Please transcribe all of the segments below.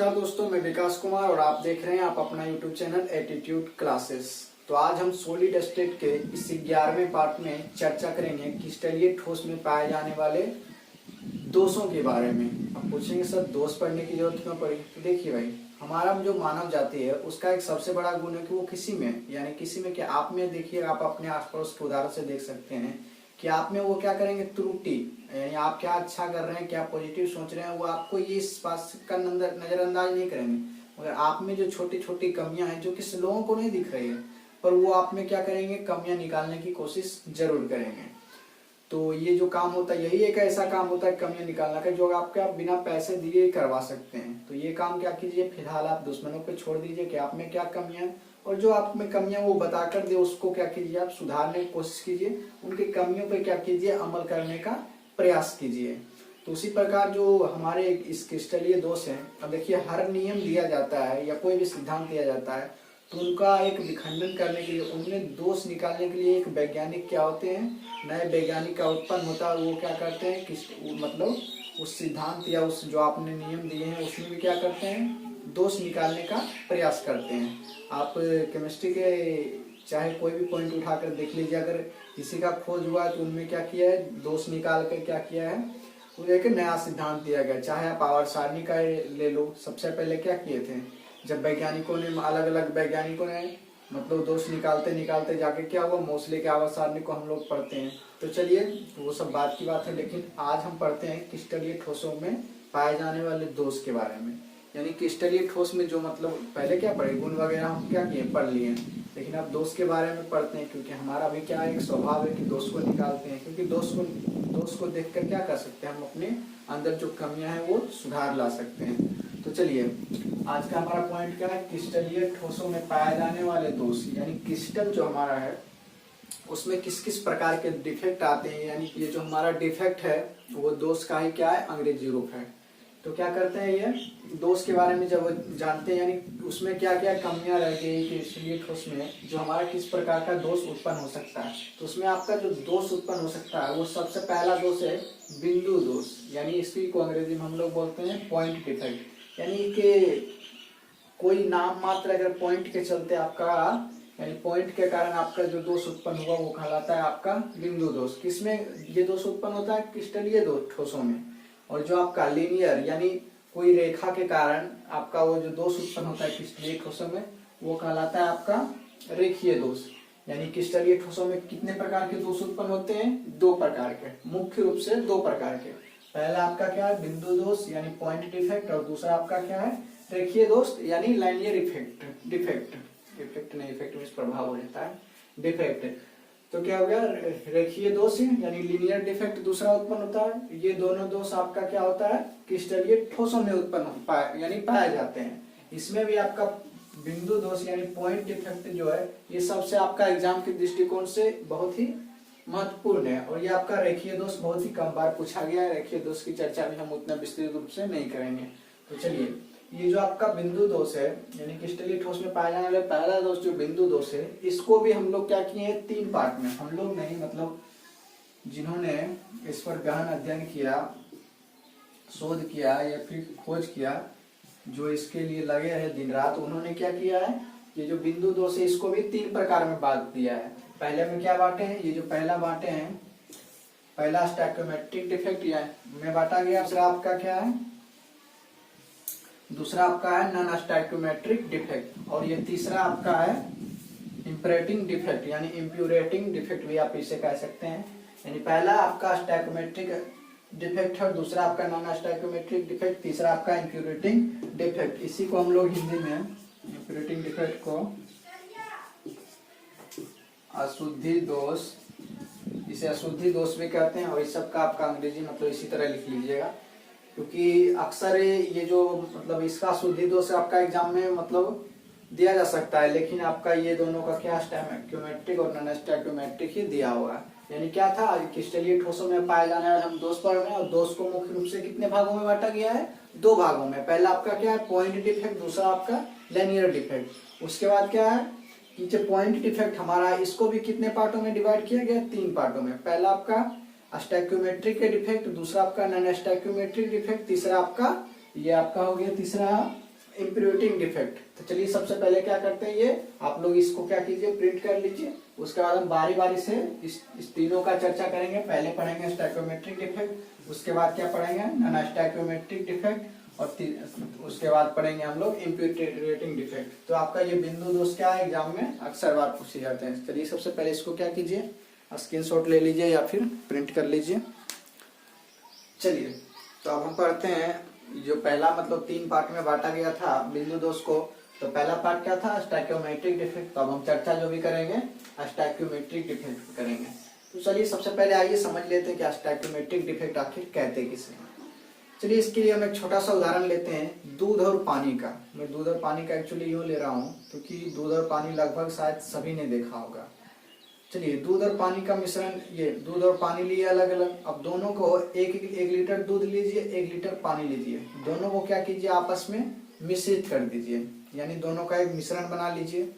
नमस्कार दोस्तों, मैं विकास कुमार और आप देख रहे हैं आप अपना YouTube चैनल एटीट्यूड क्लासेस। तो आज हम सॉलिड स्टेट के इस 11वें पार्ट में चर्चा करेंगे क्रिस्टलीय ठोस में पाए जाने वाले दोषों के बारे में। अब पूछेंगे सर दोष पढ़ने की जरूरत क्यों पड़ी? तो देखिए भाई, हमारा जो मानव जाति है उसका एक सबसे बड़ा गुण है कि वो किसी में क्या आप में देखिए, आप अपने आस पड़ोस के उदाहरण से देख सकते हैं कि आप में वो क्या करेंगे, त्रुटि, यानी आप क्या अच्छा कर रहे हैं, क्या पॉजिटिव सोच रहे हैं, वो आपको ये इस बात का नजरअंदाज नहीं करेंगे। मगर आप में जो छोटी छोटी कमियां हैं जो किसी लोगों को नहीं दिख रही है, पर वो आप में क्या करेंगे, कमियां निकालने की कोशिश जरूर करेंगे। तो ये जो काम होता है, यही एक ऐसा काम होता है कमियां निकालना का, जो आपका बिना पैसे दिए करवा सकते हैं। तो ये काम क्या कीजिए, फिलहाल आप दुश्मनों पे छोड़ दीजिए कि आप में क्या कमियां हैं, और जो आप में कमियां वो बता कर दे उसको क्या कीजिए, आप सुधारने की कोशिश कीजिए, उनकी कमियों पे क्या कीजिए, अमल करने का प्रयास कीजिए। तो उसी प्रकार जो हमारे इस क्रिस्टलीय दोष है, अब देखिए हर नियम दिया जाता है या कोई भी सिद्धांत दिया जाता है तो उनका एक विखंडन करने के लिए, उनमें दोष निकालने के लिए एक वैज्ञानिक क्या होते हैं, नए वैज्ञानिक का उत्पन्न होता है। वो क्या करते हैं, मतलब उस सिद्धांत या उस जो आपने नियम दिए हैं उसमें भी क्या करते हैं, दोष निकालने का प्रयास करते हैं। आप केमिस्ट्री के चाहे कोई भी पॉइंट उठाकर देख लीजिए, अगर किसी का खोज हुआ है तो उनमें क्या किया है, दोष निकाल कर क्या किया है, वो एक नया सिद्धांत दिया गया। चाहे आप आवर्त सारणी का ले लो, सबसे पहले क्या किए थे, जब वैज्ञानिकों ने, अलग अलग वैज्ञानिकों ने मतलब दोष निकालते निकालते जाके क्या हुआ, मोस्ले के आवर्त सारणी को हम लोग पढ़ते हैं। तो चलिए वो सब बात की बात है, लेकिन आज हम पढ़ते हैं क्रिस्टलीय ठोसों में पाए जाने वाले दोष के बारे में। यानी क्रिस्टलीय ठोस में जो मतलब पहले क्या पढ़े, गुण वगैरह हम क्या किए, पढ़ लिए, लेकिन अब दोष के बारे में पढ़ते हैं, क्योंकि हमारा भी क्या एक स्वभाव है कि दोष को निकालते हैं, क्योंकि दोष को देखकर क्या कर सकते हैं, हम अपने अंदर जो कमियां हैं वो सुधार ला सकते हैं। तो चलिए आज का हमारा पॉइंट क्या है, क्रिस्टलीय ठोसों में पाए जाने वाले दोष। यानी क्रिस्टल जो हमारा है उसमें किस किस प्रकार के डिफेक्ट आते हैं, यानी ये जो हमारा डिफेक्ट है वो दोष का ही क्या है, अंग्रेजी रूप है। तो क्या करते हैं, ये दोष के बारे में जब जानते हैं, यानी उसमें क्या क्या कमियां रह गई क्रिस्टलीय ठोस में, जो हमारा किस प्रकार का दोष उत्पन्न हो सकता है। तो उसमें आपका जो दोष उत्पन्न हो सकता है वो सबसे पहला दोष है बिंदु दोष, यानी इसी को अंग्रेजी में हम लोग बोलते हैं पॉइंट डिफेक्ट। यानी कि कोई नाम मात्र अगर पॉइंट के चलते आपका, यानी पॉइंट के कारण आपका जो दोष उत्पन्न हुआ वो कहलाता है आपका बिंदु दोष। किसमें ये दोष उत्पन्न होता है, क्रिस्टलीय ठोसों में। और जो आपका लीनियर, यानी कोई रेखा के कारण आपका वो जो दोष उत्पन्न होता है क्रिस्टलीय ठोसों में, वो कहलाता है आपका रेखीय दोष। यानी क्रिस्टलीय ठोसों में कितने प्रकार के दोष उत्पन्न होते हैं, दो प्रकार के, मुख्य रूप से दो प्रकार के। पहला आपका क्या है, बिंदु दोष यानी पॉइंट डिफेक्ट, और दूसरा आपका क्या है, रेखीय दोष यानी लाइनियर डिफेक्ट नहीं, इफेक्ट में प्रभाव हो जाता है, डिफेक्ट। तो क्या हो गया, रेखीय दोष यानी लीनियर डिफेक्ट दूसरा उत्पन्न होता है। ये दोनों दोष आपका क्या होता है, क्रिस्टलीय ठोसों में उत्पन्न यानी पाए जाते हैं। इसमें भी आपका बिंदु दोष यानी पॉइंट डिफेक्ट जो है, ये सबसे आपका एग्जाम के दृष्टिकोण से बहुत ही महत्वपूर्ण है। और ये आपका रेखीय दोष बहुत ही कम बार पूछा गया है, रेखीय दोष की चर्चा भी हम उतना विस्तृत रूप से नहीं करेंगे। तो चलिए, ये जो आपका बिंदु दोष है यानी क्रिस्टलीय ठोस में पाया जाने वाला पहला दोष जो बिंदु दोष है, इसको भी हम लोग क्या किए हैं, तीन पार्ट में, हम लोग नहीं मतलब जिन्होंने इस पर गहन अध्ययन किया, शोध किया या फिर खोज किया, जो इसके लिए लगे रहे दिन रात, उन्होंने क्या किया है, ये जो बिंदु दोष है इसको भी तीन प्रकार में बांट दिया है। पहले में क्या बांटे हैं, ये जो पहला बांटे हैं, पहला स्टैक्योमेट्रिक डिफेक्ट में बांटा गया। दूसरा आपका क्या है, दूसरा आपका है नॉन स्टैक्योमेट्रिक डिफेक्ट, और ये तीसरा आपका है इंप्यूरेटिंग डिफेक्ट यानी इंप्यूरेटिंग डिफेक्ट भी आप इसे कह सकते हैं। यानी पहला आपका स्टैक्योमेट्रिक डिफेक्ट है, दूसरा आपका नॉन स्टैक्योमेट्रिक डिफेक्ट, तीसरा आपका इंप्यूरेटिंग डिफेक्ट। इसी को हम लोग हिंदी में इंप्यूरेटिंग डिफेक्ट को अशुद्धि दोष, इसे अशुद्धि दोष भी कहते हैं, और इस सब का आपका अंग्रेजी मतलब इसी तरह लिख लीजिएगा, क्योंकि अक्सर ये जो मतलब इसका अशुद्धि दोष आपका एग्जाम में मतलब दिया जा सकता है, लेकिन आपका ये दोनों का क्या स्टैक्योमेट्रिक और नॉन स्टैक्योमेट्रिक ही दिया होगा। यानी क्या था, क्रिस्टलीय ठोसों में पाए जाने वाले हम दोष पढ़ रहे हैं, और दोष को मुख्य रूप से कितने भागों में बांटा गया है, दो भागों में। पहला आपका क्या है, पॉइंट डिफेक्ट, दूसरा आपका लाइनियर डिफेक्ट। उसके बाद क्या है कि जो पॉइंट डिफेक्ट हमारा, इसको भी कितने पार्टों में डिवाइड किया गया, तीन पार्टों में। पहला आपका स्टैक्योमेट्रिक डिफेक्ट, दूसरा आपका नॉन स्टैक्योमेट्रिक डिफेक्ट, तीसरा आपका ये आपका हो गया तीसरा इम्प्योरिटी डिफेक्ट। तो चलिए सबसे पहले क्या करते हैं, ये आप लोग इसको क्या कीजिए, प्रिंट कर लीजिए। उसके बाद हम बारी बारी से इस तीनों का चर्चा करेंगे। पहले पढ़ेंगे स्टैक्योमेट्रिक डिफेक्ट, उसके बाद क्या पढ़ेंगे, नॉन स्टैक्योमेट्रिक डिफेक्ट, और उसके बाद पढ़ेंगे हम लोग इम्प्योरिटी डिफेक्ट। तो आपका ये बिंदु दोष क्या है, एग्जाम में अक्सर बार पूछे जाते हैं। चलिए सबसे पहले इसको क्या कीजिए, स्क्रीनशॉट ले लीजिए या फिर प्रिंट कर लीजिए। चलिए तो अब हम पढ़ते हैं जो पहला मतलब 3 पार्ट में बांटा गया था बिंदु दोष को। तो पहला पार्ट क्या था, स्टैक्योमेट्रिक डिफेक्ट। तो अब हम चर्चा जो भी करेंगे स्टैक्योमेट्रिक डिफेक्ट करेंगे। तो चलिए सबसे पहले आइए समझ लेते हैं कि स्टैक्योमेट्रिक डिफेक्ट आखिर कहते किसे। चलिए इसके लिए हम एक छोटा सा उदाहरण लेते हैं, दूध और पानी का। मैं दूध और पानी का एक्चुअली यूं ले रहा हूँ क्योंकि दूध और पानी लगभग शायद सभी ने देखा होगा। चलिए दूध और पानी का मिश्रण, ये दूध और पानी लिए अलग अलग। अब दोनों को एक लीटर दूध लीजिए, 1 लीटर पानी लीजिए, दोनों को क्या कीजिए, आपस में मिश्रित कर दीजिए, यानी दोनों का एक मिश्रण बना लीजिए।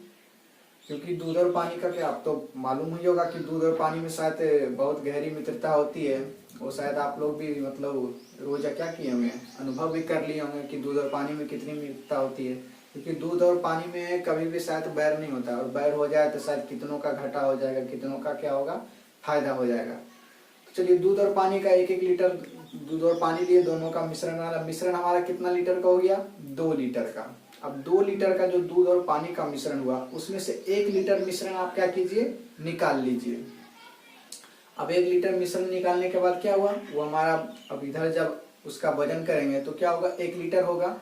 क्योंकि दूध और पानी का क्या, आप तो मालूम ही होगा कि दूध और पानी में शायद बहुत गहरी मित्रता होती है। वो शायद आप लोग भी मतलब रोजा क्या किए होंगे, अनुभव भी कर लिए होंगे कि दूध और पानी में कितनी मित्रता होती है। क्योंकि दूध और पानी में कभी भी शायद बैर नहीं होता, और बैर हो जाए तो शायद कितनों का घाटा हो जाएगा, कितनों का क्या होगा, फायदा हो जाएगा। तो चलिए दूध और पानी का 1-1 लीटर दूध और पानी लिए, दोनों का मिश्रण हमारा कितना लीटर का हो गया, 2 लीटर का। अब 2 लीटर का जो दूध और पानी का मिश्रण हुआ, उसमें से 1 लीटर मिश्रण आप क्या कीजिए, निकाल लीजिए। अब 1 लीटर मिश्रण निकालने के बाद क्या हुआ, वो हमारा अब इधर जब उसका वजन करेंगे तो क्या होगा, 1 लीटर होगा।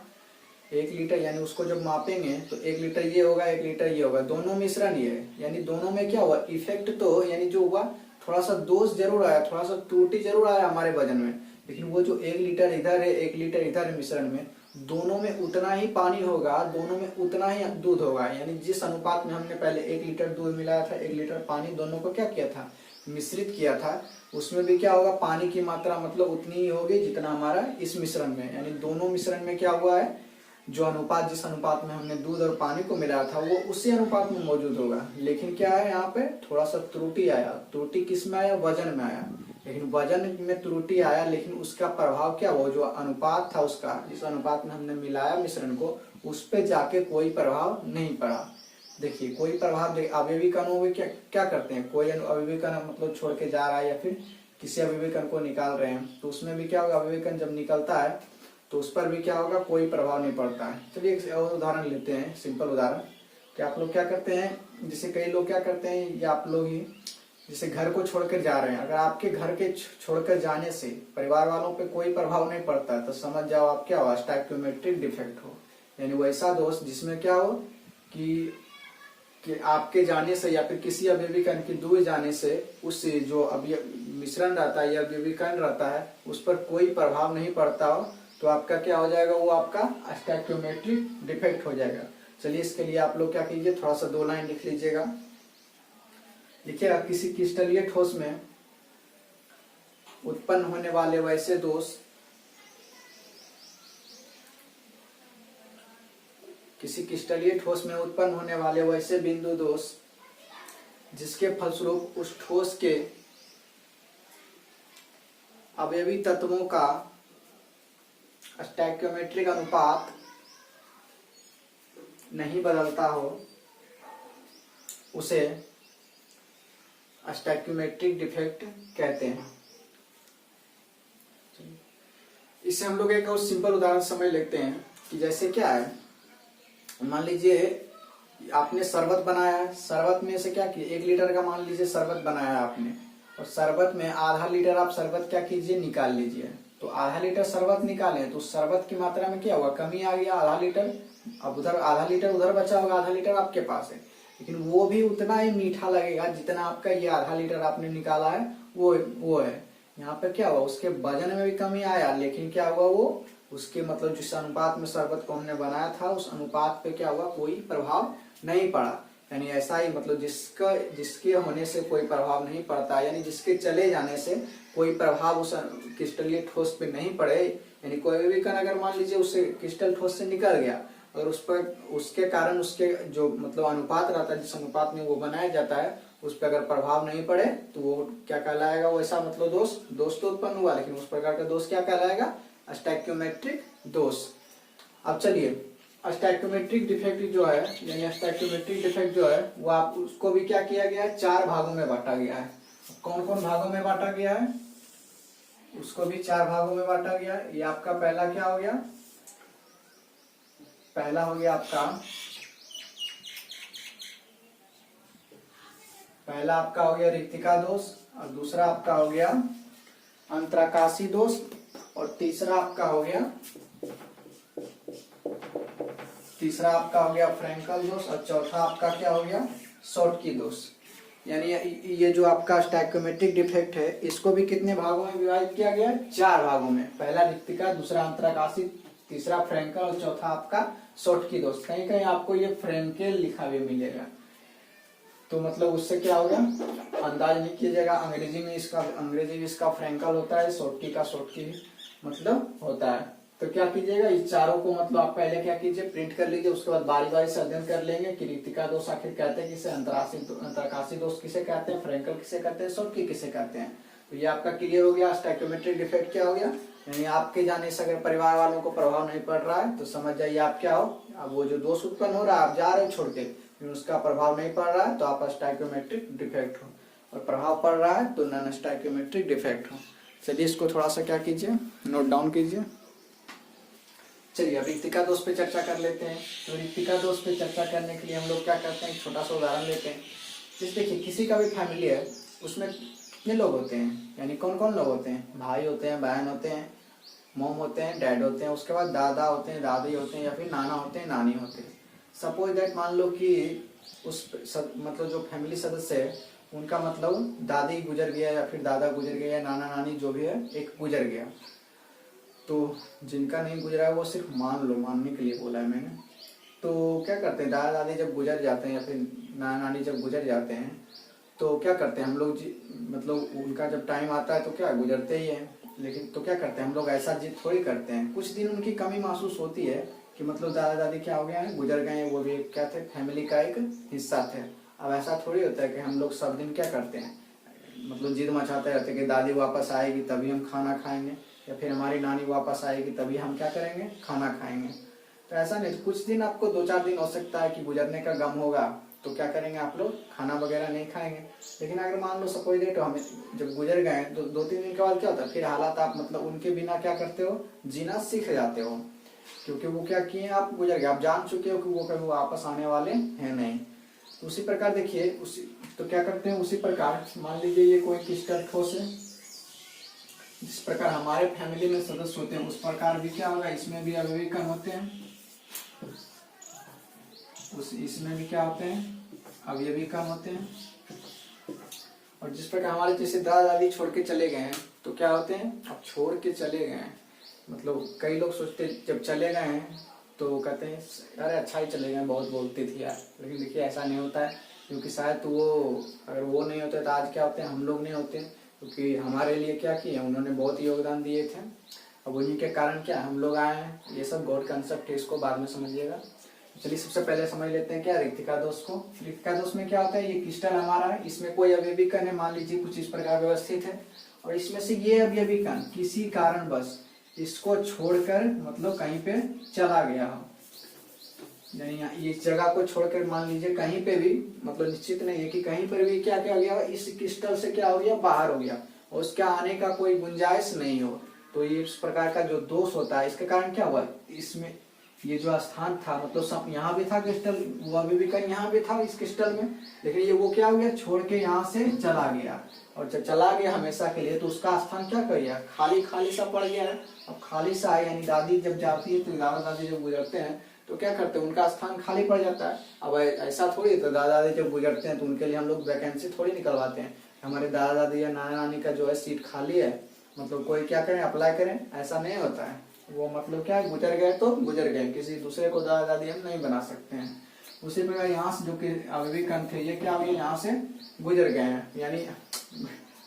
1 लीटर यानी उसको जब मापेंगे तो 1 लीटर ये होगा, 1 लीटर ये होगा, दोनों मिश्रण ये है। यानी दोनों में क्या हुआ, इफेक्ट तो यानी जो हुआ थोड़ा सा दोष जरूर आया, थोड़ा सा त्रुटि जरूर आया हमारे वजन में, लेकिन वो जो 1 लीटर इधर है, 1 लीटर इधर है मिश्रण में, दोनों में उतना ही पानी होगा, दोनों में उतना ही दूध होगा। यानी जिस अनुपात में हमने पहले 1 लीटर दूध मिलाया था, 1 लीटर पानी, दोनों को क्या किया था, मिश्रित किया था, उसमें भी क्या होगा, पानी की मात्रा मतलब उतनी ही होगी जितना हमारा इस मिश्रण में। यानी दोनों मिश्रण में क्या हुआ है, जो अनुपात, जिस अनुपात में हमने दूध और पानी को मिलाया था, वो उसी अनुपात में मौजूद होगा। लेकिन क्या है, यहाँ पे थोड़ा सा त्रुटि आया। त्रुटि किस में आया, वजन में आया। लेकिन वजन में त्रुटि आया, लेकिन उसका प्रभाव क्या हुआ, जो अनुपात था उसका, जिस अनुपात में हमने मिलाया मिश्रण को, उस पे जाके कोई प्रभाव नहीं पड़ा। देखिए कोई प्रभाव, अवयवी कणों में क्या करते हैं, कोई अवयवी कण मतलब छोड़ के जा रहा है या फिर किसी अवयवी कण को निकाल रहे हैं, तो उसमें भी क्या होगा, अवयवी कण जब निकलता है तो उस पर भी क्या होगा, कोई प्रभाव नहीं पड़ता है। चलिए एक और उदाहरण लेते हैं, सिंपल उदाहरण कि आप लोग क्या करते हैं, जैसे कई लोग क्या करते हैं, या आप लोग ही जैसे घर को छोड़कर जा रहे हैं, अगर आपके घर के छोड़कर जाने से परिवार वालों पे कोई प्रभाव नहीं पड़ता है, तो समझ जाओ आप क्या हो, स्टैक्योमेट्रिक डिफेक्ट हो। यानी वैसा दोष जिसमें क्या हो कि आपके जाने से या फिर किसी अवयवी कण की दूर जाने से उस जो मिश्रण रहता है या अवयवी कण रहता है, उस पर कोई प्रभाव नहीं पड़ता हो, तो आपका क्या हो जाएगा, वो आपका स्टैक्योमेट्रिक डिफेक्ट हो जाएगा। चलिए इसके लिए आप लोग क्या कीजिए, थोड़ा सा 2 लाइन लिख लीजिएगा। लिखिएगा, किसी क्रिस्टलीय ठोस में उत्पन्न होने वाले वैसे दोष, किसी क्रिस्टलीय ठोस में उत्पन्न होने वाले वैसे बिंदु दोष जिसके फलस्वरूप उस ठोस के अवयवी तत्वों का स्टैक्योमेट्रिक अनुपात नहीं बदलता हो, उसे स्टैक्योमेट्रिक डिफेक्ट कहते हैं। इससे हम लोग एक और सिंपल उदाहरण समझ लेते हैं कि जैसे क्या है, मान लीजिए आपने शरबत बनाया है, शरबत में से क्या किया, 1 लीटर का मान लीजिए शरबत बनाया आपने, और शरबत में आधा लीटर आप शरबत क्या कीजिए, निकाल लीजिए। तो आधा लीटर शरबत निकालें तो शरबत की मात्रा में क्या हुआ, कमी आ गया, आधा लीटर। अब उधर आधा लीटर उधर बचा होगा, आधा लीटर आपके पास है, लेकिन वो भी उतना ही मीठा लगेगा जितना आपका ये आधा लीटर आपने निकाला है वो है। यहाँ पे क्या हुआ, उसके वजन में भी कमी आया, लेकिन क्या हुआ, वो उसके मतलब जिस अनुपात में शरबत को हमने बनाया था, उस अनुपात पे क्या हुआ, कोई प्रभाव नहीं पड़ा। यानी ऐसा ही मतलब जिसके होने से कोई प्रभाव नहीं पड़ता, यानी जिसके चले जाने से कोई प्रभाव उस क्रिस्टलीय ठोस पे नहीं पड़े। यानी कोई भी कण अगर मान लीजिए उससे क्रिस्टल ठोस से निकल गया, अगर उस पर उसके कारण उसके जो मतलब अनुपात रहता है, जिस अनुपात में वो बनाया जाता है, उस पर अगर प्रभाव नहीं पड़े तो वो क्या कहलाएगा, वैसा मतलब दोष तो उत्पन्न हुआ, लेकिन उस प्रकार का दोष क्या कहलाएगा, स्टैक्योमेट्रिक दोष। अब चलिए स्टैक्योमेट्रिक डिफेक्ट जो है, यानी स्टैक्योमेट्रिक डिफेक्ट जो है वो आप उसको भी क्या किया गया है, 4 भागों में बांटा गया है। कौन कौन भागों में बांटा गया है, उसको भी 4 भागों में बांटा गया है। ये आपका पहला क्या हो गया, पहला हो गया आपका, पहला आपका हो गया रिक्तिका दोष, और दूसरा आपका हो गया अंतराकाशी दोष, और तीसरा आपका हो गया फ्रैंकल दोष, और चौथा आपका क्या हो गया, शॉर्टकी दोष। यानी ये जो आपका स्टैक्योमेट्रिक डिफेक्ट है इसको भी कितने भागों में विभाजित किया गया है, 4 भागों में। पहला रिक्तिका, दूसरा अंतराकाशी, तीसरा फ्रैंकल और चौथा आपका शॉर्टकी दोष। कहीं कहीं आपको ये फ्रैंकेल लिखा भी मिलेगा, तो मतलब उससे क्या होगा, अंदाज नहीं कीजिएगा। अंग्रेजी में इसका फ्रैंकल होता है, शॉर्टकी का शॉर्टकी मतलब होता है। तो क्या कीजिएगा, इस चारों को मतलब आप पहले क्या कीजिए, प्रिंट कर लीजिए, उसके बाद बारी बारी से अध्ययन कर लेंगे कि रिक्तिका दोष आखिर कहते हैं किसे, अंतराकाशी दोष किसे कहते हैं, फ्रैंकल किसे कहते हैं, शॉर्टकी किसे कहते हैं। तो ये आपका क्लियर हो गया, स्टैक्योमेट्रिक डिफेक्ट क्या हो गया। यानी आपके जाने से अगर परिवार वालों को प्रभाव नहीं पड़ रहा है तो समझ जाइए आप क्या हो, अब वो जो दोष उत्पन्न हो रहा है आप जा रहे हो छोड़ के, उसका प्रभाव नहीं पड़ रहा है तो आप स्टैक्योमेट्रिक डिफेक्ट हो, और प्रभाव पड़ रहा है तो नॉन स्टैक्योमेट्रिक डिफेक्ट हो। चलिए इसको थोड़ा सा क्या कीजिए, नोट डाउन कीजिए। चलिए अब रिक्तिका दोष पे चर्चा कर लेते हैं। तो रिक्तिका दोष पे चर्चा करने के लिए हम लोग क्या करते हैं, छोटा सा उदाहरण लेते हैं। जैसे देखिए किसी का भी फैमिली है, उसमें कितने लोग होते हैं, यानी कौन कौन लोग होते हैं, भाई होते हैं, बहन होते हैं, मॉम होते हैं, डैड होते हैं, उसके बाद दादा होते हैं, दादी होते हैं, या फिर नाना होते हैं, नानी होते हैं। सपोज दैट मान लो कि उस मतलब जो फैमिली सदस्य है उनका मतलब दादी गुजर गया या फिर दादा गुजर गया या नाना नानी जो भी है एक गुजर गया। तो जिनका नहीं गुजरा है वो सिर्फ मान लो, मानने के लिए बोला है मैंने। तो क्या करते हैं, दादा दादी जब गुजर जाते हैं या फिर नाना नानी जब गुजर जाते हैं तो क्या करते हैं हम लोग, मतलब उनका जब टाइम आता है तो क्या गुजरते ही हैं, लेकिन तो क्या करते हैं हम लोग ऐसा जिद थोड़ी करते हैं। कुछ दिन उनकी कमी महसूस होती है कि मतलब दादा दादी क्या हो गया है, गुजर गए हैं, वो भी क्या थे, फैमिली का एक हिस्सा थे। अब ऐसा थोड़ी होता है कि हम लोग सब दिन क्या करते हैं, मतलब जिद मचाते रहते हैं कि दादी वापस आएगी तभी हम खाना खाएंगे, या फिर हमारी नानी वापस आएगी तभी हम क्या करेंगे, खाना खाएंगे। तो ऐसा नहीं, कुछ दिन आपको 2-4 दिन हो सकता है कि गुजरने का गम होगा तो क्या करेंगे आप लोग, खाना वगैरह नहीं खाएंगे। लेकिन अगर मान लो सपोज डेट हमें जब गुजर गए तो 2-3 दिन के बाद क्या होता है, फिर हालात आप मतलब उनके बिना क्या करते हो, जीना सीख जाते हो, क्योंकि वो क्या किए आप गुजर गए, आप जान चुके हो कि वो कभी वापस आने वाले हैं नहीं। तो उसी प्रकार देखिए तो क्या करते हैं, उसी प्रकार मान लीजिए ये कोई क्रिस्टल ठोस है, जिस प्रकार हमारे फैमिली में सदस्य होते हैं उस प्रकार भी क्या होगा, इसमें भी अवयवी कण होते हैं, इसमें भी क्या होते हैं, अवयवी कण होते हैं। और जिस प्रकार हमारे जैसे दादा दादी छोड़ के चले गए हैं तो क्या होते हैं, अब छोड़ के चले गए हैं, मतलब कई लोग सोचते जब चले गए हैं तो कहते हैं अरे अच्छा ही चले गए, बहुत बोलती थी यार। लेकिन देखिए ऐसा नहीं होता है, क्योंकि शायद तो वो अगर वो नहीं होते तो आज क्या होते हैं, हम लोग नहीं होते, क्योंकि हमारे लिए क्या किए उन्होंने, बहुत योगदान दिए थे। अब उन्हीं के कारण क्या हम लोग आए हैं। ये सब गॉड कंसेप्ट है, इसको बाद में समझिएगा। चलिए सबसे पहले समझ लेते हैं क्या रिक्तिका दोष को। रिक्तिका दोष में क्या होता है, ये क्रिस्टल हमारा है, इसमें कोई अवयवी कण है, मान लीजिए कुछ इस प्रकार व्यवस्थित है, और इसमें से ये अवयवी कण किसी कारण बस इसको छोड़कर मतलब कहीं पे चला गया हो, यानी इस जगह को छोड़कर मान लीजिए कहीं पे भी, मतलब निश्चित नहीं है कि कहीं पर भी क्या क्या हो गया, इस क्रिस्टल से क्या हो गया, बाहर हो गया और उसके आने का कोई गुंजाइश नहीं हो, तो ये इस प्रकार का जो दोष होता है इसके कारण क्या हुआ, इसमें ये जो स्थान था मतलब सब यहाँ भी था क्रिस्टल, वो अभी भी कहीं यहाँ भी था इस क्रिस्टल में, लेकिन ये वो क्या हो गया, छोड़ के यहाँ से चला गया। और जब चला गया हमेशा के लिए तो उसका स्थान क्या कर गया, खाली खाली सा पड़ गया है। अब खाली सा है, यानी दादी जब जाती है तो दादा दादी जब गुजरते हैं तो क्या करते हैं, उनका स्थान खाली पड़ जाता है। अब ऐसा थोड़ी, तो दादा दादी जब गुजरते हैं तो उनके लिए हम लोग वैकेंसी थोड़ी निकलवाते हैं, हमारे दादा दादी या नाना नानी का जो है सीट खाली है, मतलब कोई क्या करें, अप्लाई करें, ऐसा नहीं होता है। वो मतलब क्या है, गुजर गए तो गुजर गए, किसी दूसरे को दादा दादी हम नहीं बना सकते हैं। उसी प्रकार यहाँ से जो कि अवयवी कण थे ये क्या हो गया, यहाँ से गुजर गए हैं, यानी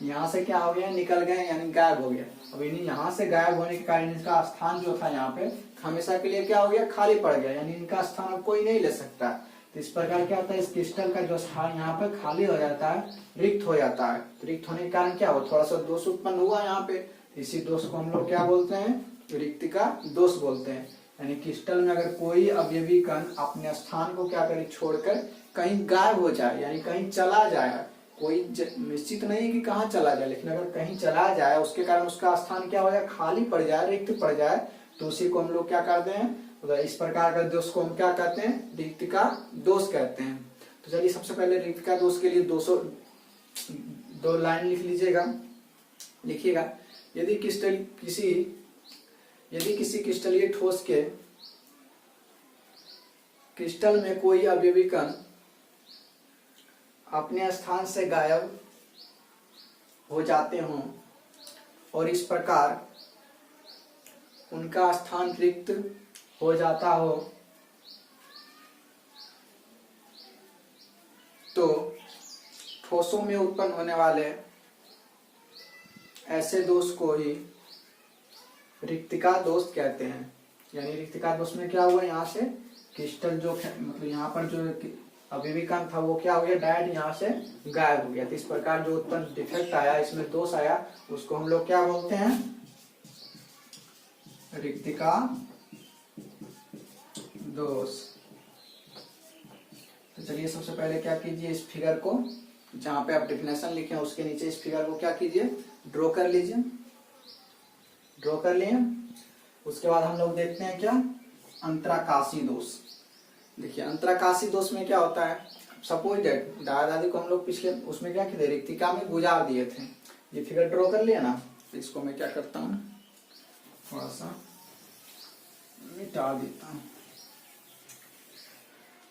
यहाँ से क्या हो गया, निकल गए, यानी गायब हो गया। अब इन्हीं यहाँ से गायब होने के कारण इनका स्थान जो था यहाँ पे हमेशा के लिए क्या हो गया, खाली पड़ गया, यानी इनका स्थान अब कोई नहीं ले सकता। तो इस प्रकार क्या होता है, इस क्रिस्टल का जो स्थान यहाँ पे खाली हो जाता है, रिक्त हो जाता है। तो रिक्त होने के कारण क्या हो, थोड़ा सा दोष उत्पन्न हुआ यहाँ पे, इसी दोष को हम लोग क्या बोलते हैं, रिक्तिका दोष बोलते हैं। यानी क्रिस्टल में अगर कोई अवयवी कण अपने स्थान को क्या करे छोड़कर कहीं गायब हो जाए, यानी कहीं चला जाए, कोई निश्चित नहीं है कि कहाँ चला जाए, लेकिन अगर कहीं चला जाए उसके कारण उसका स्थान क्या हो जाए, खाली पड़ जाए, रिक्त पड़ जाए, तो उसी को हम लोग क्या कहते हैं, तो इस प्रकार का दोष को हम क्या कहते हैं, रिक्तिका दोष कहते हैं। तो चलिए सबसे पहले रिक्तिका दोष के लिए 2 लाइन लिख लीजिएगा, लिखिएगा। यदि किसी क्रिस्टलीय ठोस के क्रिस्टल में कोई अवयवी कण अपने स्थान से गायब हो जाते हों और इस प्रकार उनका स्थान रिक्त हो जाता हो, तो ठोसों में उत्पन्न होने वाले ऐसे दोष को ही रिक्तिका दोष कहते हैं। यानी रिक्तिका दोष में क्या हुआ, यहाँ से क्रिस्टल जो मतलब यहाँ पर जो अवयवी कण था वो क्या हो गया, डायरेक्ट यहाँ से गायब हो गया। तो इस प्रकार जो उत्पन्न डिफेक्ट आया, इसमें दोष आया, उसको हम लोग क्या बोलते हैं, रिक्तिका दोष। तो चलिए सबसे पहले क्या कीजिए, इस फिगर को जहां पे आप डेफिनेशन लिखे हैं उसके नीचे इस फिगर को क्या कीजिए, ड्रॉ कर लीजिए। ड्रॉ कर लिए, उसके बाद हम लोग देखते हैं क्या, अंतराकाशी दोष। देखिए अंतराकाशी दोष में क्या होता है, सपोज दैट दादा दादी को हम लोग पिछले उसमें क्या किए, रिक्तिका में गुजार दिए थे। ये फिगर ड्रॉ कर लिया ना, इसको मैं क्या करता हूँ, थोड़ा सा मिटा देता हूँ।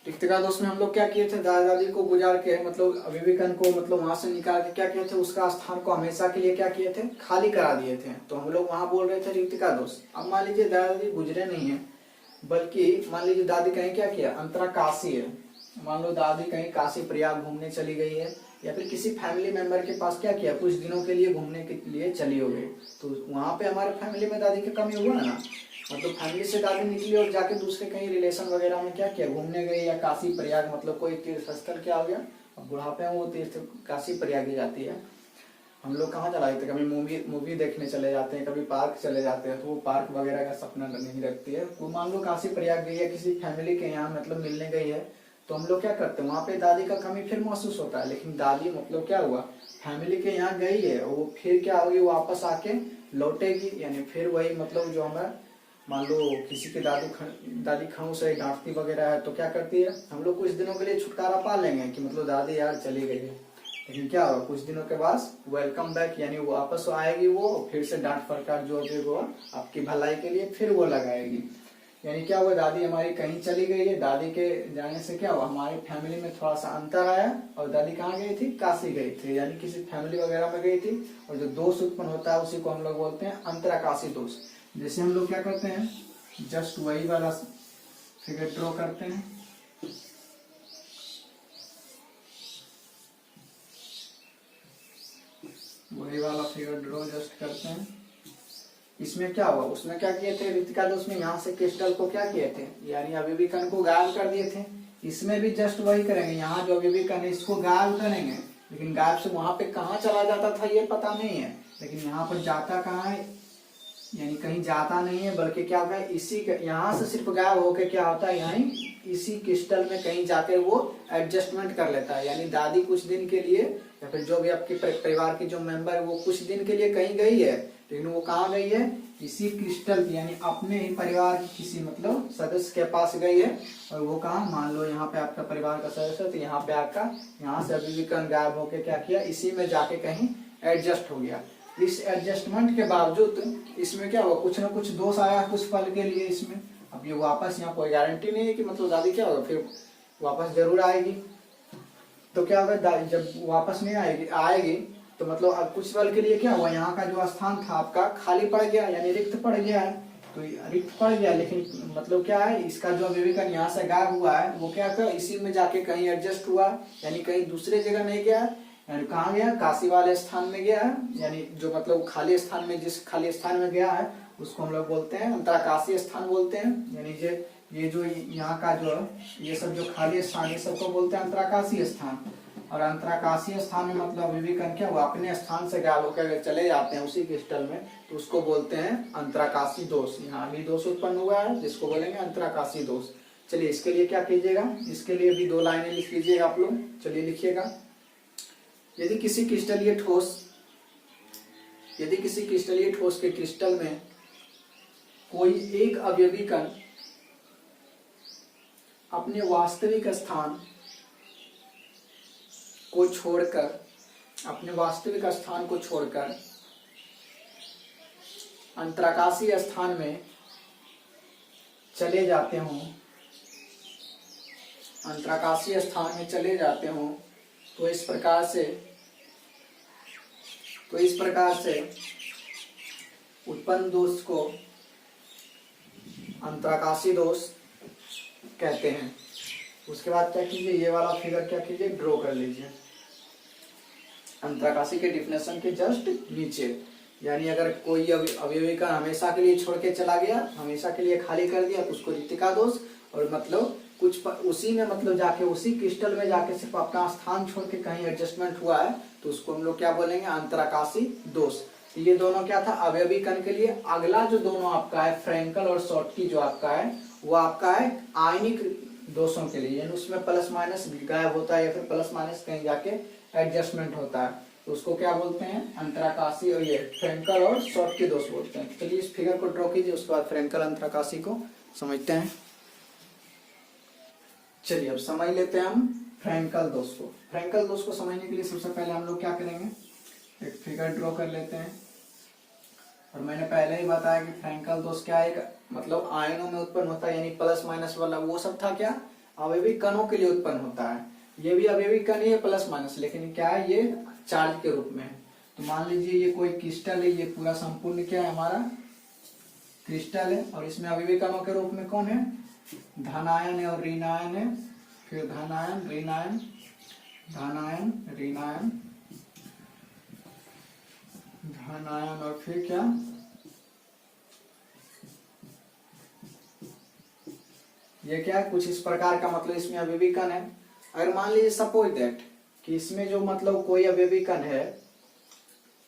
रिक्तिका दोष में हम लोग क्या किए थे, दादा दादी को गुजार के मतलब अवयवी कण को मतलब वहां से निकाल के क्या किए थे, उसका स्थान को हमेशा के लिए क्या किए थे, खाली करा दिए थे। तो हम लोग वहां बोल रहे थे रिक्तिका दोष। अब मान लीजिए दादा दादी गुजरे नहीं है, बल्कि मान लीजिए दादी कहीं क्या किया, अंतराकाशी है, मान लो दादी कहीं काशी प्रयाग घूमने चली गई है, या फिर किसी फैमिली मेंबर के पास क्या किया, कुछ दिनों के लिए घूमने के लिए चली हो गई। तो वहां पे हमारे फैमिली में दादी की कमी हुआ ना, मतलब फैमिली से दादी निकली और जाके दूसरे कहीं रिलेशन वगैरह में क्या किया, घूमने गई, या काशी प्रयाग मतलब कोई तीर्थ स्थल क्या हो गया, अब बुढ़ापे में वो तीर्थ काशी प्रयाग ही जाती है। हम लोग कहाँ चला जाते, कभी मूवी देखने चले जाते हैं, कभी पार्क चले जाते हैं, तो वो पार्क वगैरह का सपना नहीं रखती है। वो मान लो काशी प्रयाग गई है, किसी फैमिली के यहाँ मतलब मिलने गई है, तो हम लोग क्या करते हैं, वहां पे दादी का कमी फिर महसूस होता है। लेकिन दादी मतलब क्या हुआ, फैमिली के यहाँ गई है, वो फिर क्या होगी, वापस आके लौटेगी, यानी फिर वही मतलब जो हमें मान लो किसी के दादी खाऊ से डांटती वगैरह है, तो क्या करती है, हम लोग कुछ दिनों के लिए छुटकारा पा लेंगे कि मतलब दादी यार चली गई है, लेकिन क्या होगा, कुछ दिनों के बाद वेलकम बैक, यानी वापस आएगी वो, फिर से डांट फटकार जो भी वो आपकी भलाई के लिए फिर वो लगाएगी। यानी क्या हुआ, दादी हमारी कहीं चली गई है, दादी के जाने से क्या हुआ, हमारी फैमिली में थोड़ा सा अंतर आया, और दादी कहाँ गई थी, काशी गई थी, यानी किसी फैमिली वगैरह में गई थी, और जो दोष उत्पन्न होता है उसी को हम लोग बोलते हैं अंतराकाशी दोष। जैसे हम लोग क्या करते हैं, जस्ट वही वाला फिगर ड्रॉ करते हैं, वही वाला फिगर ड्रॉ जस्ट करते हैं। इसमें क्या हुआ, उसमें क्या किए थे रिक्तिका दोष में, यहाँ से क्रिस्टल को क्या किए थे, यानी अवयवी कण को गायब कर दिए थे। इसमें भी जस्ट वही करेंगे, यहाँ जो अवयवी कण है इसको गायब करेंगे, लेकिन गायब से वहां पे कहाँ चला जाता था ये पता नहीं है, लेकिन यहाँ पर जाता कहाँ है, यानी कहीं जाता नहीं है, बल्कि क्या होता है, इसी यहाँ से सिर्फ गायब होके क्या होता है, यानी इसी क्रिस्टल में कहीं जाकर वो एडजस्टमेंट कर लेता है। यानी दादी कुछ दिन के लिए, या फिर जो भी आपके परिवार के जो मेंबर है वो कुछ दिन के लिए कहीं गई है, लेकिन वो कहाँ गई है, इसी क्रिस्टल यानी अपने ही परिवार की किसी मतलब सदस्य के पास गई है। और वो कहाँ, मान लो यहाँ पे आपका परिवार का सदस्य है, तो यहाँ पे आपका यहाँ से अभी भी कण गायब होके क्या किया, इसी में जाके कहीं एडजस्ट हो गया। इस एडजस्टमेंट के बावजूद इसमें क्या हुआ, कुछ ना कुछ दोष आया कुछ पल के लिए इसमें। अब ये वापस यहाँ कोई गारंटी नहीं है कि मतलब दादी क्या होगा, फिर वापस जरूर आएगी। तो क्या होगा, जब वापस नहीं आएगी तो मतलब अब कुछ पल के लिए क्या हुआ, यहाँ का जो स्थान था आपका खाली पड़ गया, यानी रिक्त पड़ गया है। तो रिक्त पड़ गया, लेकिन मतलब क्या है, इसका जो अवयवी कण यहाँ से गायब हुआ है वो क्या कर इसी में जाके कहीं एडजस्ट हुआ, यानी कहीं दूसरे जगह नहीं गया, यानी कहाँ गया, काशी वाले स्थान में गया है। यानी जो मतलब खाली स्थान में, जिस खाली स्थान में गया है उसको हम लोग बोलते हैं अंतराकाशीय स्थान बोलते हैं। यानी ये जो यहाँ का जो ये सब जो खाली स्थान, ये सबको बोलते हैं अंतराकाशीय स्थान। और अंतराकाशीय स्थान में मतलब अभिविकर्ण क्या, वो अपने स्थान से गायब होकर अगर चले जाते हैं उसी क्रिस्टल में तो उसको बोलते हैं अंतराकाशी दोष। यहाँ भी दोष उत्पन्न हुआ है जिसको बोलेंगे अंतराकाशी दोष। चलिए इसके लिए क्या कीजिएगा, इसके लिए भी 2 लाइनें लिख लीजिएगा आप लोग। चलिए लिखिएगा, यदि किसी क्रिस्टलीय ठोस के क्रिस्टल में कोई एक अवयवी कण अपने वास्तविक स्थान को छोड़कर अंतराकाशीय स्थान में चले जाते हों तो इस प्रकार से उत्पन्न दोष को अंतराकाशी दोष कहते हैं। उसके बाद क्या कीजिए, ये वाला फिगर क्या कीजिए, ड्रॉ कर लीजिए अंतराकाशी के डिफिनेशन के जस्ट नीचे। यानी अगर कोई अवयवी का हमेशा के लिए छोड़ के चला गया, हमेशा के लिए खाली कर दिया तो उसको रिक्तिका दोष, और मतलब कुछ उसी में मतलब जाके उसी क्रिस्टल में जाके सिर्फ अपना स्थान छोड़ के कहीं एडजस्टमेंट हुआ है तो उसको हम लोग क्या बोलेंगे, अंतराकाशी दोष। तो ये दोनों क्या था, अवयवी कण के लिए। अगला जो दोनों आपका है फ्रैंकल और शॉर्टकी जो आपका है वो आपका है आयनिक दोषों के लिए, यानी उसमें प्लस माइनस गायब होता है या फिर प्लस माइनस कहीं जाके एडजस्टमेंट होता है तो उसको क्या बोलते हैं, अंतराकाशी, और ये फ्रैंकल और शॉर्टकी दोष बोलते हैं। चलिए इस फिगर को ड्रॉ कीजिए, उसके बाद फ्रैंकल अंतराकाशी को समझते हैं। चलिए अब समझ लेते हैं हम फ्रैंकल दोष को। फ्रैंकल दोष को समझने के लिए सबसे पहले हम लोग क्या करेंगे, एक फिगर ड्रॉ कर लेते हैं। और मैंने पहले ही बताया कि फ्रैंकल दोष क्या है, मतलब आयनों में उत्पन्न होता है, यानी प्लस माइनस वाला वो सब था क्या, अवयवी कणों के लिए उत्पन्न होता है। ये भी अवयवी कण ही है प्लस माइनस, लेकिन क्या है, ये चार्ज के रूप में है। तो मान लीजिए ये कोई क्रिस्टल है, ये पूरा संपूर्ण क्या है, हमारा क्रिस्टल है, और इसमें अवयवी कणों के रूप में कौन है, धनायन है और ऋणायन है, फिर धनायन ऋणायन, धनायन ऋणायन, धनायन, और फिर क्या, ये क्या है, कुछ इस प्रकार का, मतलब इसमें अवयवी कण है। अगर मान लीजिए सपोज दैट कि इसमें जो मतलब कोई अवयवी कण है,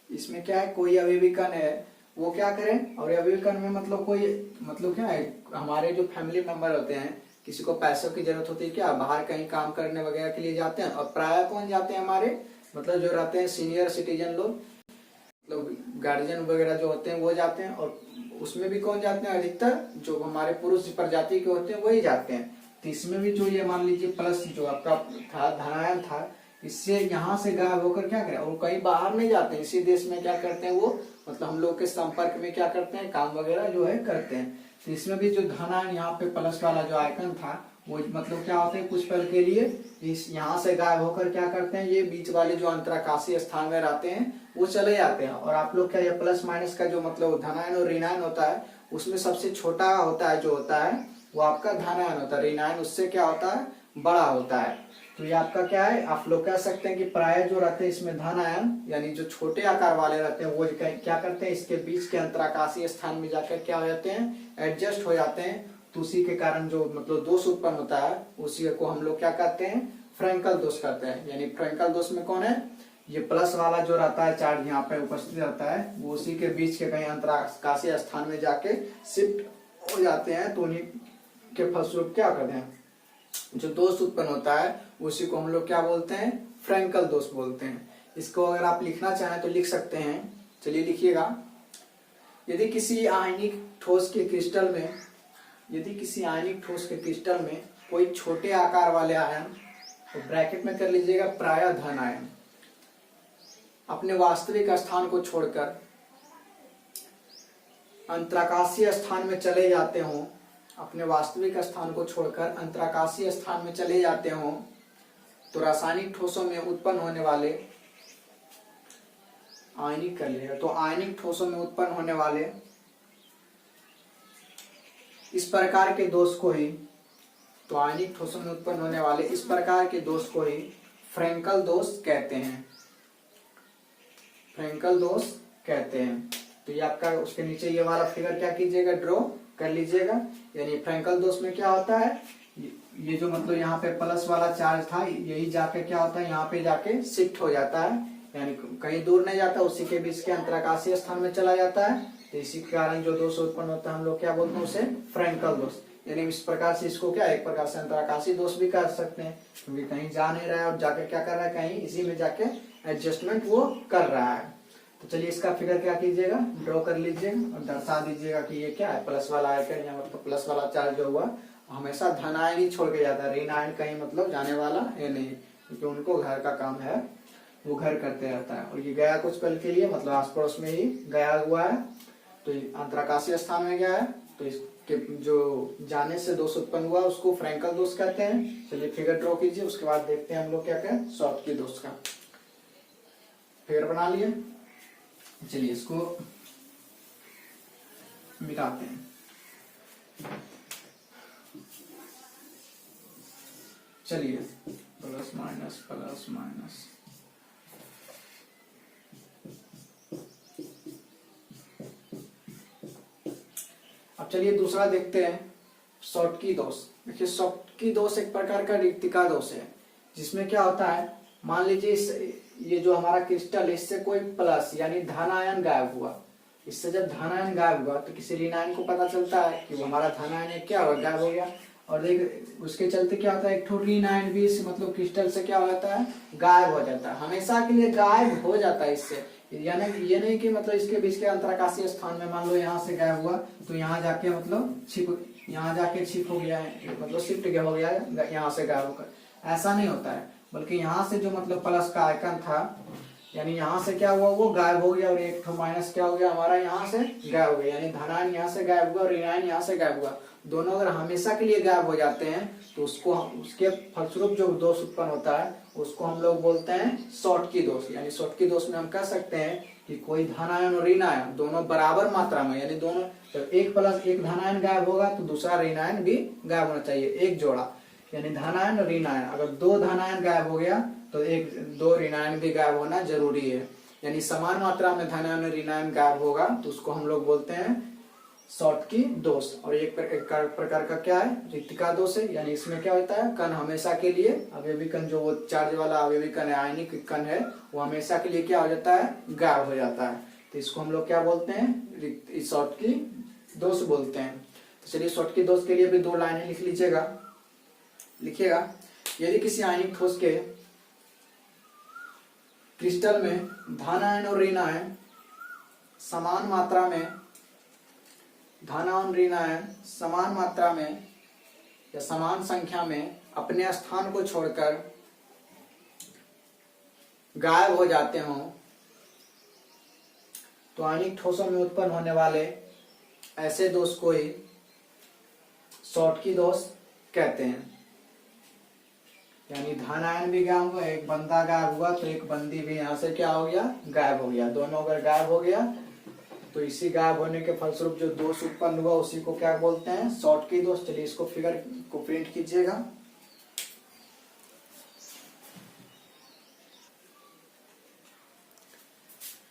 इसमें क्या है, कोई अवयवी कण है, वो क्या करें, और अवयवी कण में मतलब कोई मतलब क्या है, हमारे जो फैमिली मेंबर होते हैं, किसी को पैसों की जरूरत होती है क्या, बाहर कहीं काम करने वगैरह के लिए जाते हैं, और प्राय कौन जाते हैं, हमारे मतलब जो रहते हैं सीनियर सिटीजन लोग, मतलब गार्जियन वगैरह जो होते हैं वो जाते हैं, और उसमें भी कौन जाते हैं, अधिकतर जो हमारे पुरुष प्रजाति के होते हैं वही जाते हैं। तो इसमें भी जो ये मान लीजिए प्लस जो आपका था धनायन था, इससे यहाँ से गायब होकर क्या करें, और कहीं बाहर नहीं जाते हैं, इसी देश में क्या करते हैं वो, मतलब हम लोग के संपर्क में क्या करते हैं, काम वगैरह जो है करते हैं। तो इसमें भी जो धनायन यहाँ पे प्लस वाला जो आइकन था वो मतलब क्या होते हैं, कुछ पल के लिए इस यहाँ से गायब होकर क्या करते हैं, ये बीच वाले जो अंतराकाशीय स्थान में रहते हैं वो चले जाते हैं। और आप लोग क्या, ये प्लस माइनस का जो मतलब धनायन और ऋणायन होता है, उसमें सबसे छोटा होता है जो होता है वो आपका धनायन होता है, ऋणायन उससे क्या होता है, बड़ा होता है। तो ये आपका क्या है, आप लोग कह सकते हैं कि प्राय जो रहते हैं इसमें धनायन यानी जो छोटे आकार वाले रहते हैं वो क्या करते हैं, इसके बीच के अंतराकाशीय स्थान में जाकर क्या हो जाते हैं, एडजस्ट हो जाते हैं। तो उसी के कारण जो मतलब दोष उत्पन्न होता है उसी को हम लोग क्या कहते हैं, फ्रैंकल दोष कहते हैं। यानी फ्रैंकल दोष में कौन है, ये प्लस वाला जो रहता है चार्ज यहाँ पे उपस्थित रहता है, वो उसी के बीच के कहीं अंतराकाशीय स्थान में जाके शिफ्ट हो जाते हैं। तो उन्हीं के फलस्वरूप क्या करते हैं, जो दोष उत्पन्न होता है उसी को हम लोग क्या बोलते हैं, फ्रैंकल दोष बोलते हैं। इसको अगर आप लिखना चाहें तो लिख सकते हैं। चलिए लिखिएगा, यदि किसी आयनिक ठोस के क्रिस्टल में कोई छोटे आकार वाले आयन, तो ब्रैकेट में कर लीजिएगा प्रायः धन आयन, अपने वास्तविक स्थान को छोड़कर अंतराकाशीय स्थान में चले जाते हों, अपने वास्तविक स्थान को छोड़कर अंतराकाशीय स्थान में चले जाते हों, तो रासायनिक ठोसों में उत्पन्न होने वाले आयनिक कर लिया, तो आयनिक ठोसों में उत्पन्न होने वाले इस प्रकार के दोष को ही, तो आयनिक ठोसों में उत्पन्न होने वाले इस प्रकार के दोष को ही फ्रैंकल दोष कहते हैं, फ्रैंकल दोष कहते हैं। तो ये आपका उसके नीचे ये वाला फिगर क्या कीजिएगा, ड्रॉ कर लीजिएगा। यानी फ्रैंकल दोष में क्या होता है, ये जो मतलब यहाँ पे प्लस वाला चार्ज था यही जाके क्या होता है, यहाँ पे जाके शिफ्ट हो जाता है, यानी कहीं दूर नहीं जाता, उसी के बीच के अंतराकाशीय स्थान में चला जाता है। तो इसी के कारण जो दोष उत्पन्न होता है हम लोग क्या बोलते हैं उसे फ्रैंकल दोष। यानी इस प्रकार से इसको क्या एक प्रकार से अंतराकाशीय दोष भी कर सकते हैं, क्योंकि कहीं जा नहीं रहा है और जाके क्या कर रहा है, कहीं इसी में जाके एडजस्टमेंट वो कर रहा है। तो चलिए इसका फिगर क्या कीजिएगा, ड्रॉ कर लीजिएगा और दर्शा दीजिएगा कि ये क्या है, प्लस वाला आयकन या मतलब प्लस वाला चार्ज जो हुआ हमेशा धन आयन ही छोड़ के जाता है, ऋण आयन कहीं मतलब जाने वाला है नहीं, क्योंकि उनको घर का काम है, वो घर करते रहता है। और ये गया कुछ पल के लिए मतलब आस पड़ोस में ही गया हुआ है, तो अंतराकाशीय स्थान में गया है, तो इसके जो जाने से दोष उत्पन्न हुआ उसको फ्रैंकल दोष कहते हैं। चलिए फिगर ड्रॉ कीजिए, उसके बाद देखते हैं हम लोग क्या कहें शॉर्टकी दोष का। फिगर बना लिए, चलिए इसको मिटाते हैं। चलिए प्लस माइनस प्लस माइनस, अब चलिए दूसरा देखते हैं शॉर्टकी दोष। देखिए शॉर्टकी दोष एक प्रकार का रिक्तिका दोष है, जिसमें क्या होता है, मान लीजिए ये जो हमारा क्रिस्टल है इससे कोई प्लस यानी धन आयन गायब हुआ, इससे जब धन आयन गायब हुआ तो किसी ऋण आयन को पता चलता है कि वो हमारा धन आयन क्या हुआ, गायब हो गया। और देख उसके चलते क्या होता है, एक ठो ऋण आयन भी इस मतलब क्रिस्टल से क्या हो जाता है, गायब हो जाता है, हमेशा के लिए गायब हो जाता है इससे। यानी ये नहीं कि मतलब इसके बीच के अंतराकाशीय स्थान में मान लो यहाँ से गायब हुआ तो यहाँ जाके मतलब यहाँ जाके छिप हो गया है, मतलब शिफ्ट हो गया है यहाँ से गायब होकर, ऐसा नहीं होता है। बल्कि यहाँ से जो मतलब प्लस का आइकन था, यानी यहाँ से क्या हुआ, वो गायब हो गया, और एक तो माइनस क्या हो गया हमारा, यहाँ से गायब हो गया, यानी धनायन यहाँ से गायब हुआ और ऋणायन यहाँ से गायब हुआ। दोनों अगर हमेशा के लिए गायब हो जाते हैं तो उसको उसके फलस्वरूप जो दोष उत्पन्न होता है उसको हम लोग बोलते हैं शॉर्टकी दोष। यानी शॉर्टकी दोष में हम कह सकते हैं कि कोई धनायन और ऋणायन दोनों बराबर मात्रा में, यानी दोनों जब एक प्लस एक धनायन गायब होगा तो दूसरा ऋणायन भी गायब होना चाहिए, एक जोड़ा। यानी धनायन और ऋणायन, अगर दो धनायन गायब हो गया तो एक दो ऋणायन भी गायब होना जरूरी है। यानी समान मात्रा में धनायन और ऋणायन गायब होगा तो उसको हम लोग बोलते हैं शॉर्टकी दोष। और एक प्रकार का क्या है, रिक्तिका दोष है। यानी इसमें क्या होता है, कण हमेशा के लिए अवयवी कण जो वो चार्ज वाला अवयवी कण है, आयनिक कण है, वो हमेशा के लिए क्या हो जाता है, गायब हो जाता है। तो इसको हम लोग क्या बोलते हैं, शॉर्टकी दोष बोलते हैं। तो चलिए शॉर्टकी दोष के लिए भी दो लाइनें लिख लीजिएगा, लिखिएगा। यदि किसी आयनिक ठोस के क्रिस्टल में धनायन और ऋणायन समान मात्रा में, धनायन ऋणायन समान मात्रा में या समान संख्या में अपने स्थान को छोड़कर गायब हो जाते हों तो आयनिक ठोसों में उत्पन्न होने वाले ऐसे दोष को ही शॉर्टकी दोष कहते हैं। यानी धनायन भी गायब हुआ, एक बंदा गायब हुआ तो एक बंदी भी यहाँ से क्या हो गया, गायब हो गया। दोनों अगर गायब हो गया तो इसी गायब होने के फलस्वरूप जो दोष उत्पन्न हुआ उसी को क्या बोलते हैं, शॉर्टकी दोष। चलिए इसको फिगर को प्रिंट कीजिएगा।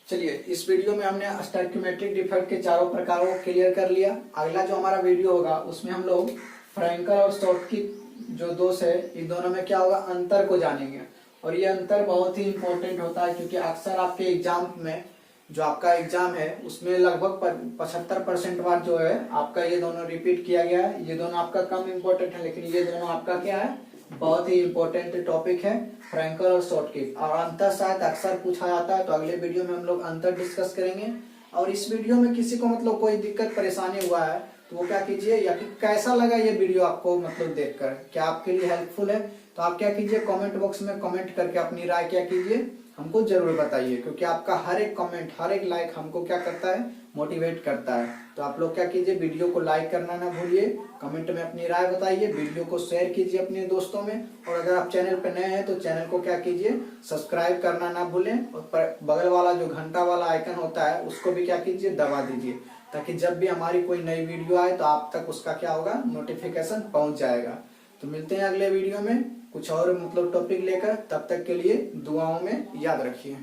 चलिए इस वीडियो में हमने स्टोइकियोमेट्रिक डिफेक्ट के चारों प्रकारों को क्लियर कर लिया। अगला जो हमारा वीडियो होगा उसमें हम लोग फ्रैंकल और शॉर्टकी जो दोष है इन दोनों में क्या होगा, अंतर को जानेंगे। और ये अंतर बहुत ही इंपॉर्टेंट होता है, क्योंकि अक्सर आपके एग्जाम में जो आपका एग्जाम है उसमें लगभग 75% बार जो है आपका ये दोनों रिपीट किया गया है। ये दोनों आपका कम इंपॉर्टेंट है, लेकिन ये दोनों आपका क्या है, बहुत ही इंपॉर्टेंट टॉपिक है, फ्रैंकल और शॉर्टकी। और अंतर शायद अक्सर पूछा जाता है, तो अगले वीडियो में हम लोग अंतर डिस्कस करेंगे। और इस वीडियो में किसी को मतलब कोई दिक्कत परेशानी हुआ है तो वो क्या कीजिए, या फिर कैसा लगा ये वीडियो आपको मतलब देखकर, क्या आपके लिए हेल्पफुल है, तो आप क्या कीजिए, कमेंट बॉक्स में कमेंट करके अपनी राय क्या कीजिए, हमको जरूर बताइए। क्योंकि आपका हर एक कमेंट, हर एक लाइक हमको क्या करता है, मोटिवेट करता है। तो आप लोग क्या कीजिए, वीडियो को लाइक करना ना भूलिए, कमेंट में अपनी राय बताइए, वीडियो को शेयर कीजिए अपने दोस्तों में। और अगर आप चैनल पर नए हैं तो चैनल को क्या कीजिए, सब्सक्राइब करना ना भूलें। और बगल वाला जो घंटा वाला आइकन होता है उसको भी क्या कीजिए, दबा दीजिए, ताकि जब भी हमारी कोई नई वीडियो आए तो आप तक उसका क्या होगा, नोटिफिकेशन पहुंच जाएगा। तो मिलते हैं अगले वीडियो में कुछ और मतलब टॉपिक लेकर। तब तक के लिए दुआओं में याद रखिए।